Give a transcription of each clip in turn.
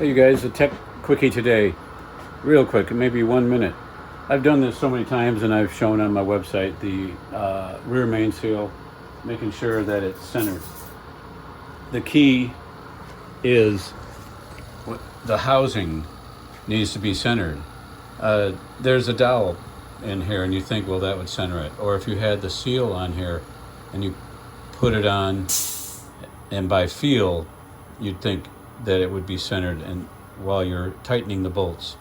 Hey you guys, a tech quickie today. Real quick, maybe 1 minute. I've done this so many times and I've shown on my website the rear main seal, making sure that it's centered. The key is the housing needs to be centered. There's a dowel in here and you think, well, that would center it. Or if you had the seal on here and you put it on and by feel, you'd think that it would be centered and while you're tightening the bolts.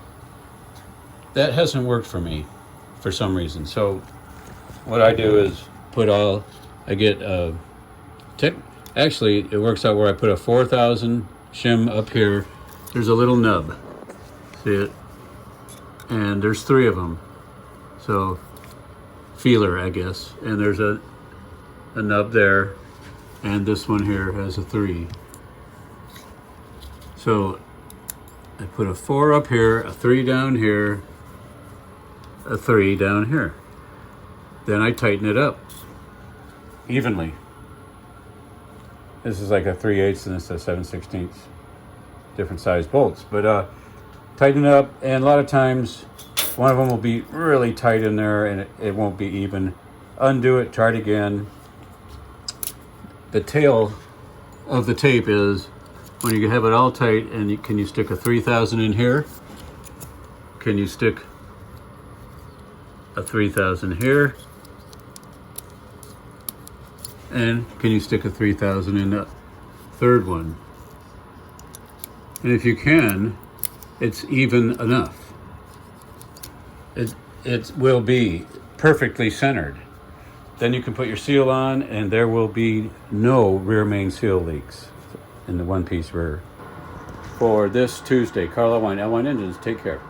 That hasn't worked for me for some reason. So what I do is actually it works out where I put a 4,000 shim up here. There's a little nub, see it? And there's 3 of them. So feeler, I guess. And there's a nub there. And this one here has a 3. So I put a 4 up here, a 3 down here, a 3 down here. Then I tighten it up evenly. This is like a 3/8 and this is a 7/16. Different size bolts, but tighten it up, and a lot of times one of them will be really tight in there and it won't be even. Undo it, try it again. The tail of the tape is when you have it all tight, and can you stick a 3,000 in here? Can you stick a 3,000 here? And can you stick a 3,000 in the third one? And if you can, it's even enough. It will be perfectly centered. Then you can put your seal on and there will be no rear main seal leaks in the one-piece rear. For this Tuesday, Ellwein, Engines, take care.